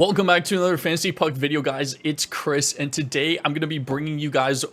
Welcome back to another Fantasy Puck video, guys. It's Chris, and today I'm going to be bringing you guys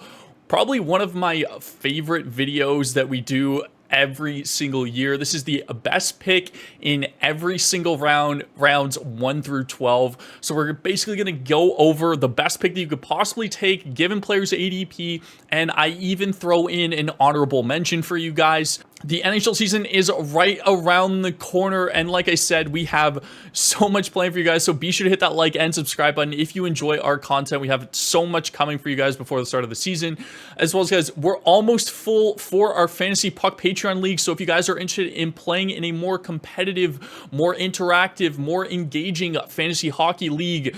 probably one of my favorite videos that we do every single year. This is the best pick in every single rounds 1 through 12. So we're basically going to go over the best pick that you could possibly take given players ADP, and I even throw in an honorable mention for you guys. The NHL season is right around the corner, and like I said, we have so much planned for you guys, so be sure to hit that like and subscribe button if you enjoy our content. We have so much coming for you guys before the start of the season, as well as, guys, we're almost full for our Fantasy Puck Patreon League, so if you guys are interested in playing in a more competitive, more interactive, more engaging fantasy hockey league,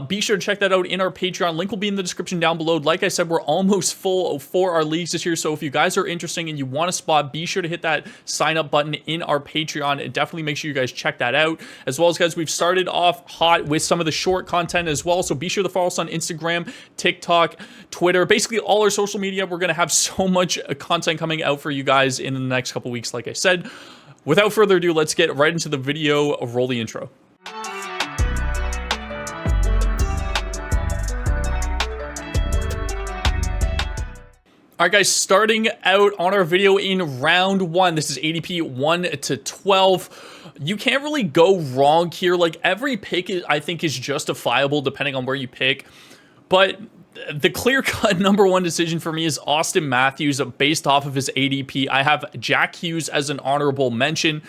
be sure to check that out in our Patreon. Link will be in the description down below. Like I said, we're almost full for our leagues this year, so if you guys are interested and you want a spot, be sure to hit that sign up button in our Patreon and definitely make sure you guys check that out. As well as, guys, we've started off hot with some of the short content as well, so be sure to follow us on Instagram, TikTok, Twitter, basically all our social media. We're going to have so much content coming out for you guys in the next couple weeks, like I said. Without further ado, let's get right into the video. Roll the intro. All right, guys, starting out on our video in round 1, this is ADP 1 to 12. You can't really go wrong here. Like, every pick, I think, is justifiable depending on where you pick. But the clear-cut number one decision for me is Auston Matthews based off of his ADP. I have Jack Hughes as an honorable mention.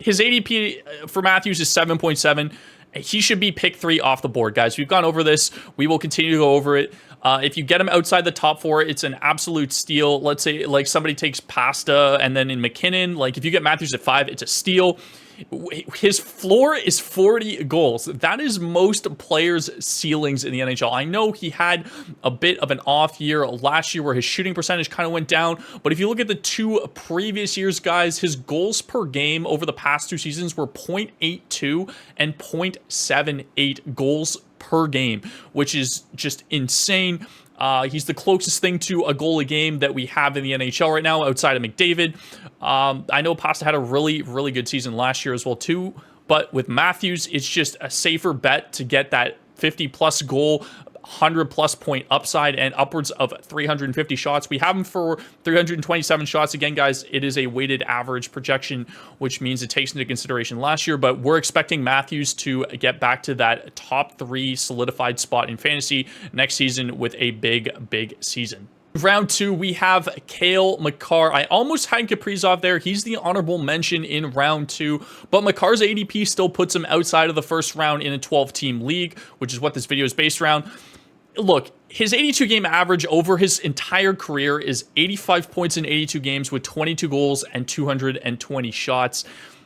His ADP for Matthews is 7.7. He should be pick 3 off the board, guys. We've gone over this. We will continue to go over it. If you get him outside the top 4, it's an absolute steal. Let's say, like, somebody takes Pasta and then in McKinnon, like, if you get Matthews at 5, it's a steal. His floor is 40 goals. That is most players' ceilings in the NHL. I know he had a bit of an off year last year where his shooting percentage kind of went down, but if you look at the 2 previous years, guys, his goals per game over the past 2 seasons were 0.82 and 0.78 goals per game, which is just insane. He's the closest thing to a goal a game that we have in the NHL right now outside of McDavid. I know Pasta had a really, really good season last year as well too, but with Matthews, it's just a safer bet to get that 50-plus goal, 100-plus point upside, and upwards of 350 shots. We have him for 327 shots. Again, guys, it is a weighted average projection, which means it takes into consideration last year, but we're expecting Matthews to get back to that top 3 solidified spot in fantasy next season with a big season. Round 2, we have Cale Makar. I almost had Kaprizov there. He's the honorable mention in round 2, but Makar's ADP still puts him outside of the first round in a 12-team league, which is what this video is based around. Look, his 82-game average over his entire career is 85 points in 82 games with 22 goals and 220 shots.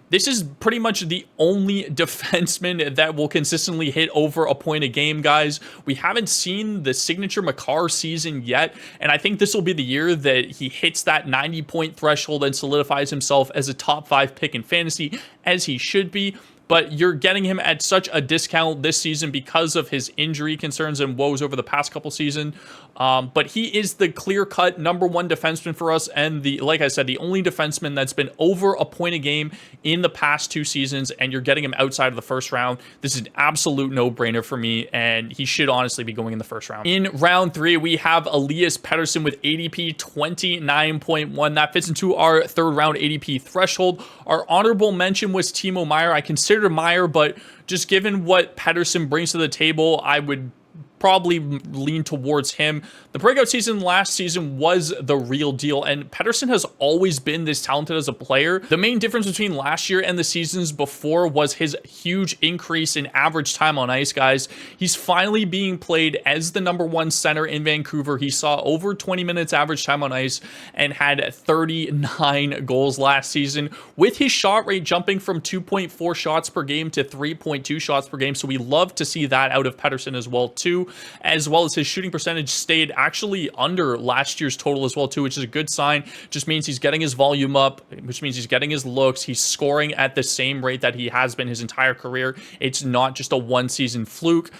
This is pretty much the only defenseman that will consistently hit over a point a game, guys. We haven't seen the signature Makar season yet, and I think this will be the year that he hits that 90-point threshold and solidifies himself as a top 5 pick in fantasy, as he should be. But you're getting him at such a discount this season because of his injury concerns and woes over the past couple seasons. But he is the clear-cut number 1 defenseman for us, and like I said, the only defenseman that's been over a point a game in the past 2 seasons, and you're getting him outside of the first round. This is an absolute no-brainer for me, and he should honestly be going in the first round. In round 3, we have Elias Pettersson with ADP 29.1. That fits into our 3rd round ADP threshold. Our honorable mention was Timo Meier. I considered Meier, but just given what Pettersson brings to the table, I would probably lean towards him. The breakout season last season was the real deal, and Pettersson has always been this talented as a player. The main difference between last year and the seasons before was his huge increase in average time on ice, guys. He's finally being played as the number 1 center in Vancouver. He saw over 20 minutes average time on ice and had 39 goals last season, with his shot rate jumping from 2.4 shots per game to 3.2 shots per game. So we love to see that out of Pettersson as well too, as well as his shooting percentage stayed actually under last year's total as well too, which is a good sign. Just means he's getting his volume up, which means he's getting his looks. He's scoring at the same rate that he has been his entire career. It's not just a 1-season fluke.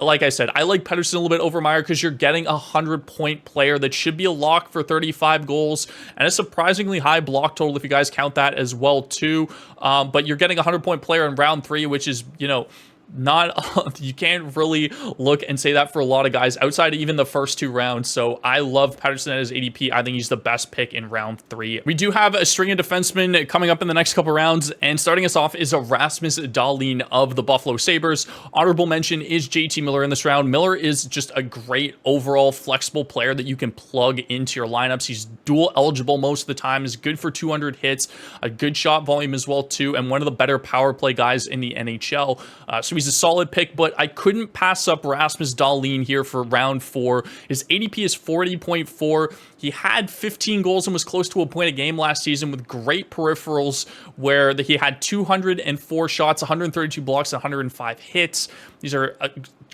Like I said, I like Pettersson a little bit over Meier because you're getting a 100-point player that should be a lock for 35 goals and a surprisingly high block total if you guys count that as well too. But you're getting a 100-point player in round 3, which is, you know, not you can't really look and say that for a lot of guys outside of even the first 2 rounds. So I love Pettersson at his ADP. I think he's the best pick in round 3. We do have a string of defensemen coming up in the next couple rounds, and starting us off is Rasmus Dahlin of the Buffalo Sabres. Honorable mention is JT Miller in this round. Miller is just a great overall flexible player that you can plug into your lineups. He's dual eligible most of the time, is good for 200 hits, a good shot volume as well too, and one of the better power play guys in the NHL. So he's a solid pick, but I couldn't pass up Rasmus Dahlin here for round 4. His ADP is 40.4. He had 15 goals and was close to a point a game last season with great peripherals where he had 204 shots, 132 blocks, 105 hits. These are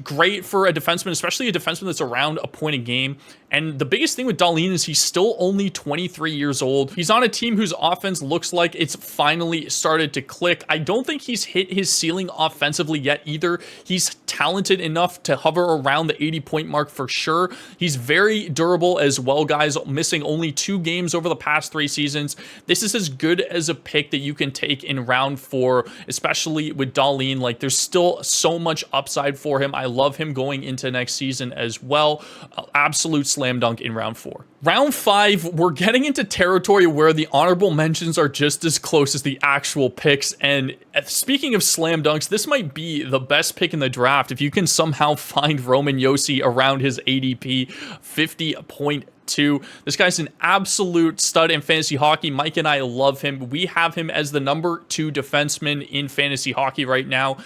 great for a defenseman, especially a defenseman that's around a point a game. And the biggest thing with Dahlin is he's still only 23 years old. He's on a team whose offense looks like it's finally started to click. I don't think he's hit his ceiling offensively yet either. He's talented enough to hover around the 80-point mark for sure. He's very durable as well, guys, missing only 2 games over the past 3 seasons. This is as good as a pick that you can take in round 4, especially with Dahlin. Like, there's still so much upside for him. I love him going into next season as well. Absolute slam dunk in round 4. Round 5, we're getting into territory where the honorable mentions are just as close as the actual picks. And speaking of slam dunks, this might be the best pick in the draft if you can somehow find Roman Josi around his ADP 50.2. This guy's an absolute stud in fantasy hockey. Mike and I love him. We have him as the number 2 defenseman in fantasy hockey right now.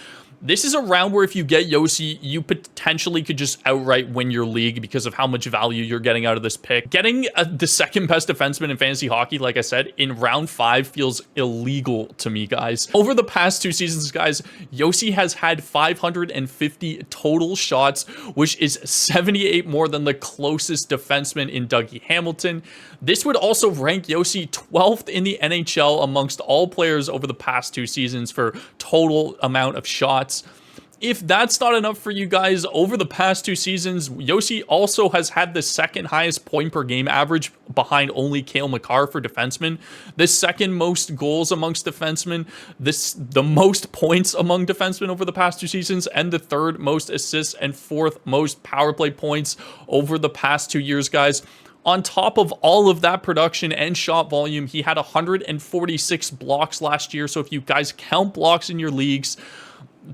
This is a round where if you get Josi, you potentially could just outright win your league because of how much value you're getting out of this pick. Getting the second best defenseman in fantasy hockey, like I said, in round 5 feels illegal to me, guys. Over the past 2 seasons, guys, Josi has had 550 total shots, which is 78 more than the closest defenseman in Dougie Hamilton. This would also rank Josi 12th in the NHL amongst all players over the past 2 seasons for total amount of shots. If that's not enough for you guys, over the past 2 seasons, Josi also has had the second highest point per game average behind only Cale Makar for defensemen, the second most goals amongst defensemen, the most points among defensemen over the past 2 seasons, and the 3rd most assists and 4th most power play points over the past 2 years, guys. On top of all of that production and shot volume, he had 146 blocks last year. So if you guys count blocks in your leagues,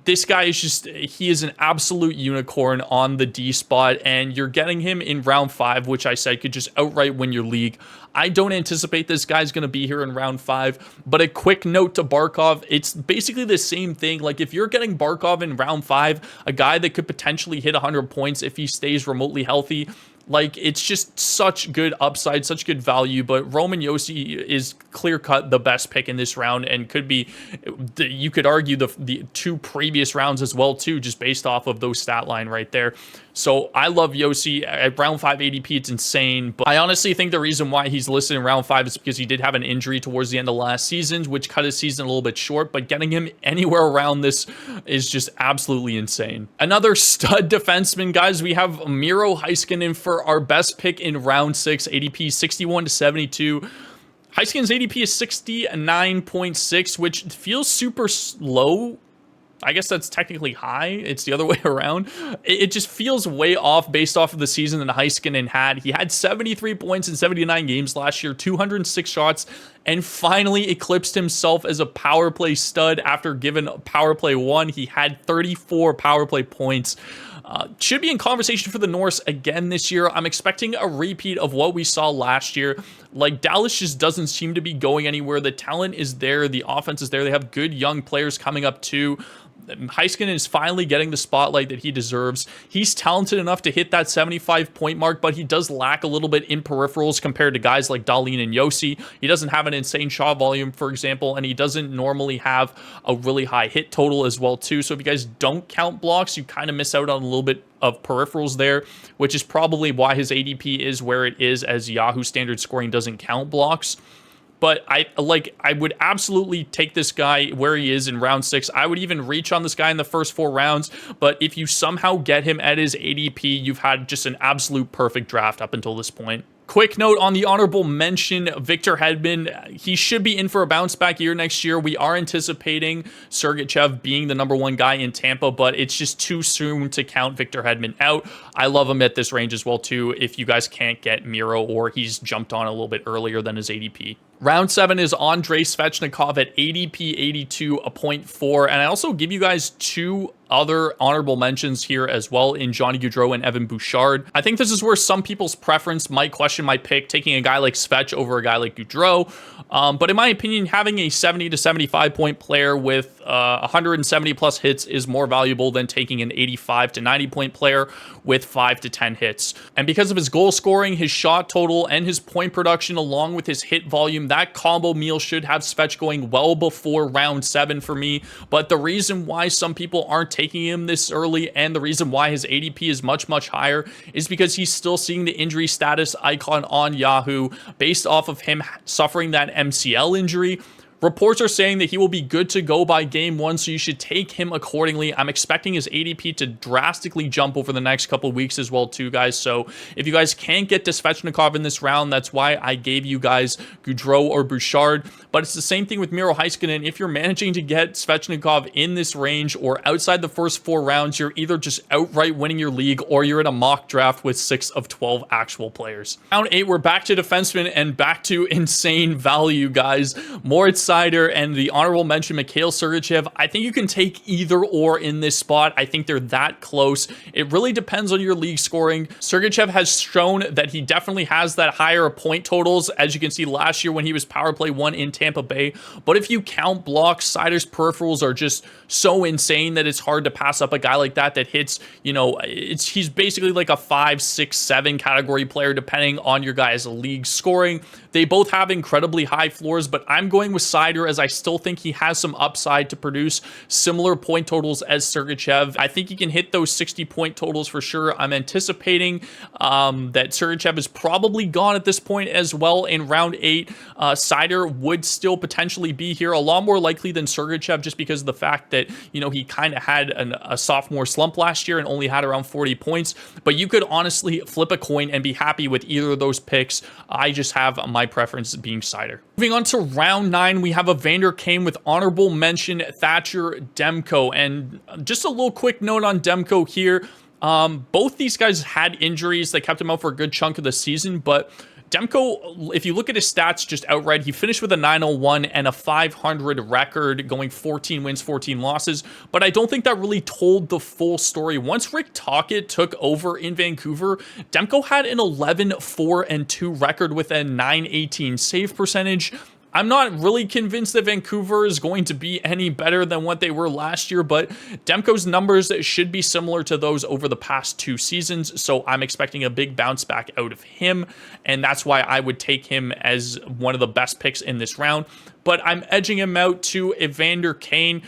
this guy is just, he is an absolute unicorn on the D spot, and you're getting him in round 5, which I said could just outright win your league. I don't anticipate this guy's going to be here in round 5, but a quick note to Barkov, it's basically the same thing. Like, if you're getting Barkov in round 5, a guy that could potentially hit 100 points if he stays remotely healthy, like, it's just such good upside, such good value. But Roman Josi is clear-cut the best pick in this round, and could be, you could argue, the 2 previous rounds as well too, just based off of those stat line right there. So I love Josi at round 5 ADP. It's insane, but I honestly think the reason why he's listed in round 5 is because he did have an injury towards the end of last season, which cut his season a little bit short. But getting him anywhere around this is just absolutely insane. Another stud defenseman, guys. We have Miro Heiskanen for our best pick in round 6, ADP 61 to 72. Heiskanen's ADP is 69.6, which feels super low. I guess that's technically high. It's the other way around. It just feels way off based off of the season that Heiskanen had. He had 73 points in 79 games last year, 206 shots, and finally eclipsed himself as a power play stud after given power play 1. He had 34 power play points. Should be in conversation for the Norris again this year. I'm expecting a repeat of what we saw last year. Like, Dallas just doesn't seem to be going anywhere. The talent is there. The offense is there. They have good young players coming up too. Heiskanen is finally getting the spotlight that he deserves. He's talented enough to hit that 75-point mark, but he does lack a little bit in peripherals compared to guys like Dahlin and Josi. He doesn't have an insane shot volume, for example, and he doesn't normally have a really high hit total as well, too. So if you guys don't count blocks, you kind of miss out on a little bit of peripherals there, which is probably why his ADP is where it is, as Yahoo standard scoring doesn't count blocks. But I would absolutely take this guy where he is in round 6. I would even reach on this guy in the first 4 rounds. But if you somehow get him at his ADP, you've had just an absolute perfect draft up until this point. Quick note on the honorable mention, Victor Hedman, he should be in for a bounce back year next year. We are anticipating Sergachev being the #1 guy in Tampa, but it's just too soon to count Victor Hedman out. I love him at this range as well, too, if you guys can't get Miro or he's jumped on a little bit earlier than his ADP. Round 7 is Andrei Svechnikov at ADP 82.4, and I also give you guys 2 other honorable mentions here as well in Johnny Gaudreau and Evan Bouchard. I think this is where some people's preference might question my pick, taking a guy like Svech over a guy like Gaudreau. But in my opinion, having a 70 to 75 point player with 170 plus hits is more valuable than taking an 85 to 90 point player with 5 to 10 hits. And because of his goal scoring, his shot total, and his point production, along with his hit volume, that combo meal should have Svech going well before round 7 for me. But the reason why some people aren't taking him this early, and the reason why his ADP is much, much higher, is because he's still seeing the injury status icon on Yahoo based off of him suffering that MCL injury. Reports are saying that he will be good to go by game 1, so you should take him accordingly. I'm expecting his ADP to drastically jump over the next couple weeks as well too, guys. So if you guys can't get to Svechnikov in this round, that's why I gave you guys Gaudreau or Bouchard. But it's the same thing with Miro Heiskanen. If you're managing to get Svechnikov in this range or outside the first 4 rounds, you're either just outright winning your league or you're in a mock draft with 6 of 12 actual players. Round 8, we're back to defensemen and back to insane value, guys. Moritz Seider and the honorable mention Mikhail Sergachev. I think you can take either or in this spot. I think they're that close. It really depends on your league scoring. Sergachev has shown that he definitely has that higher point totals, as you can see last year when he was power play 1 in Tampa Bay. But if you count blocks, Seider's peripherals are just so insane that it's hard to pass up a guy like that hits, you know, he's basically like a 5, 6, 7 category player depending on your guys' league scoring. They both have incredibly high floors, but I'm going with Seider as I still think he has some upside to produce similar point totals as Sergachev. I think he can hit those 60 point totals for sure. I'm anticipating that Sergachev is probably gone at this point as well in round 8. Seider would still potentially be here, a lot more likely than Sergachev, just because of the fact that, you know, he kind of had a sophomore slump last year and only had around 40 points. But you could honestly flip a coin and be happy with either of those picks. I just have my preference being Seider. Moving on to round 9, we have Evander Kane with honorable mention Thatcher Demko. And just a little quick note on Demko here. Both these guys had injuries that kept him out for a good chunk of the season, but Demko, if you look at his stats just outright, he finished with a 901 and a 500 record, going 14 wins, 14 losses. But I don't think that really told the full story. Once Rick Tocchet took over in Vancouver, Demko had an 11-4-2 record with a 918 save percentage. I'm not really convinced that Vancouver is going to be any better than what they were last year, but Demko's numbers should be similar to those over the past 2 seasons, so I'm expecting a big bounce back out of him, and that's why I would take him as one of the best picks in this round. But I'm edging him out to Evander Kane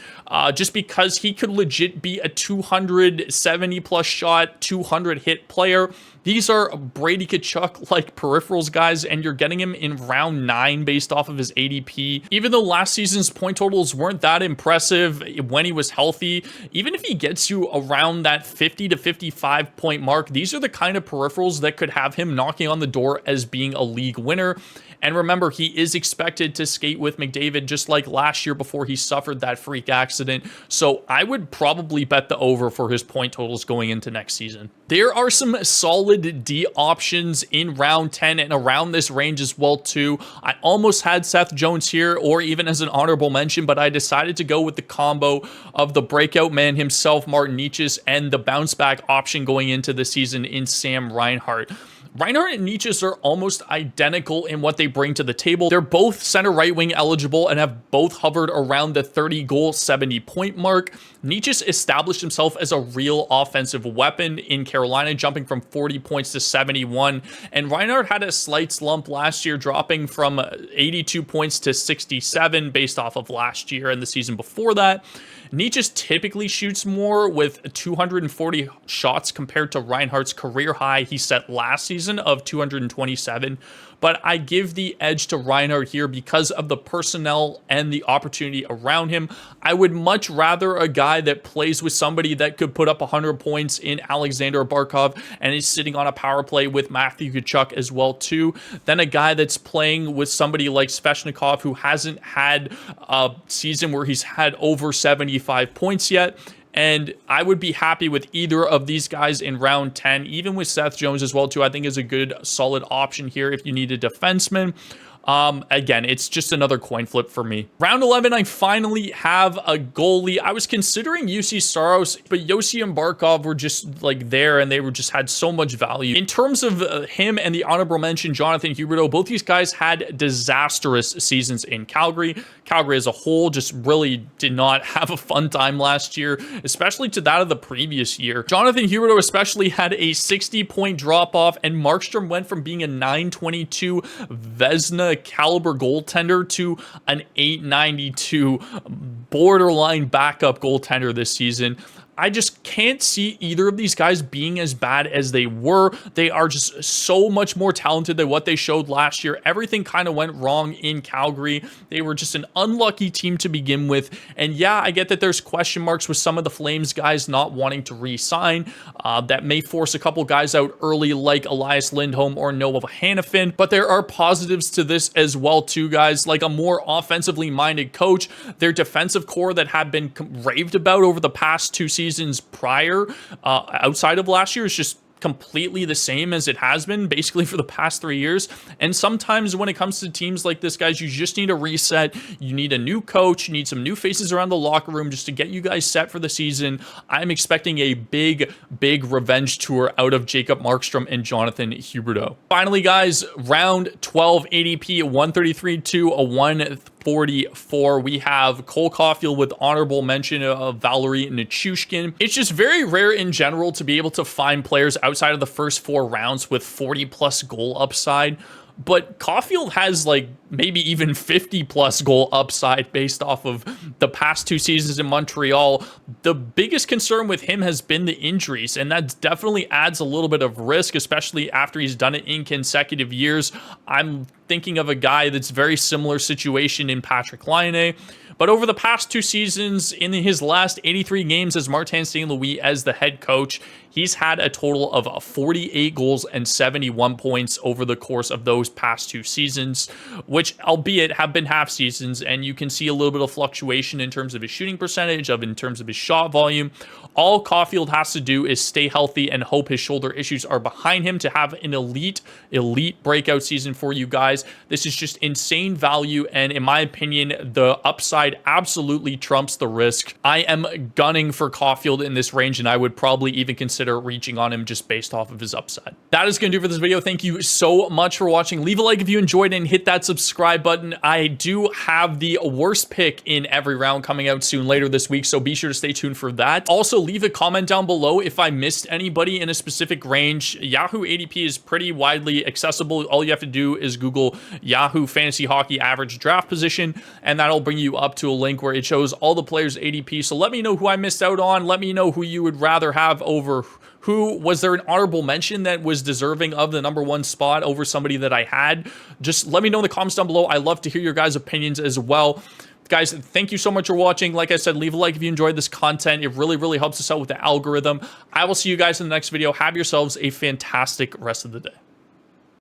just because he could legit be a 270 plus shot, 200 hit player. These are Brady Tkachuk-like peripherals, guys, and you're getting him in round 9 based off of his ADP. Even though last season's point totals weren't that impressive when he was healthy, even if he gets you around that 50 to 55 point mark, these are the kind of peripherals that could have him knocking on the door as being a league winner. And remember, he is expected to skate with McDavid just like last year before he suffered that freak accident. So I would probably bet the over for his point totals going into next season. There are some solid D options in round 10 and around this range as well too. I almost had Seth Jones here or even as an honorable mention, but I decided to go with the combo of the breakout man himself, Martin Necas, and the bounce back option going into the season in Sam Reinhart. Reinhart and Necas are almost identical in what they bring to the table. They're both center right wing eligible and have both hovered around the 30 goal, 70 point mark. Necas established himself as a real offensive weapon in Carolina, jumping from 40 points to 71. And Reinhart had a slight slump last year, dropping from 82 points to 67 based off of last year and the season before that. Necas typically shoots more with 240 shots compared to Reinhart's career high he set last season. season of 227. But I give the edge to Reinhart here because of the personnel and the opportunity around him. I would much rather a guy that plays with somebody that could put up 100 points in Alexander Barkov and is sitting on a power play with Matthew Tkachuk as well too, than a guy that's playing with somebody like Svechnikov who hasn't had a season where he's had over 75 points yet. And I would be happy with either of these guys in round 10, even with Seth Jones as well, too. I think is a good, solid option here if you need a defenseman. Again, it's just another coin flip for me. Round 11, I finally have a goalie. I was considering UC Saros, but Yossi and Barkov were just like there, and they were just had so much value. In terms of him and the honorable mention, Jonathan Huberdeau, both these guys had disastrous seasons in Calgary. Calgary as a whole just really did not have a fun time last year, especially to that of the previous year. Jonathan Huberdeau especially had a 60-point drop-off, and Markstrom went from being a 922 Vezina caliber goaltender to an 892 borderline backup goaltender this season. I just can't see either of these guys being as bad as they were. They are just so much more talented than what they showed last year. Everything kind of went wrong in Calgary. They were just an unlucky team to begin with. And yeah, I get that there's question marks with some of the Flames guys not wanting to re-sign. That may force a couple guys out early like Elias Lindholm or Noah Hanifin. But there are positives to this as well too, guys. Like a more offensively minded coach, their defensive core that have been raved about over the past 2 seasons prior, outside of last year, is just completely the same as it has been basically for the past 3 years. And sometimes when it comes to teams like this, guys, you just need a reset. You need a new coach. You need some new faces around the locker room just to get you guys set for the season. I'm expecting a big revenge tour out of Jacob Markstrom and Jonathan Huberdeau. Finally, guys, round 12 ADP 133 to a 144. We have Cole Caulfield with honorable mention of Valerie Nichushkin. It's just very rare in general to be able to find players outside of the first 4 rounds with 40+ goal upside. But Caulfield has like maybe even 50+ goal upside based off of the past 2 seasons in Montreal. The biggest concern with him has been the injuries, and that definitely adds a little bit of risk, especially after he's done it in consecutive years. I'm thinking of a guy that's very similar situation in Patrick Laine. But over the past 2 seasons, in his last 83 games as Martin St. Louis as the head coach, he's had a total of 48 goals and 71 points over the course of those past 2 seasons, which albeit have been half seasons, and you can see a little bit of fluctuation in terms of his shooting percentage, in terms of his shot volume. All Caulfield has to do is stay healthy and hope his shoulder issues are behind him to have an elite breakout season for you guys. This is just insane value, and in my opinion, the upside absolutely trumps the risk. I am gunning for Caulfield in this range, and I would probably even consider reaching on him just based off of his upside. That is going to do for this video. Thank you so much for watching. Leave a like if you enjoyed and hit that subscribe button. I do have the worst pick in every round coming out soon later this week, so be sure to stay tuned for that. Also, leave a comment down below if I missed anybody in a specific range. Yahoo ADP is pretty widely accessible. All you have to do is Google Yahoo Fantasy Hockey average draft position, and that'll bring you up to a link where it shows all the players' ADP. So let me know who I missed out on. Let me know who you would rather have over who. Was there an honorable mention that was deserving of the #1 spot over somebody that I had? Just let me know in the comments down below. I love to hear your guys' opinions as well. Guys, thank you so much for watching. Like I said, leave a like if you enjoyed this content. It really helps us out with the algorithm. I will see you guys in the next video. Have yourselves a fantastic rest of the day.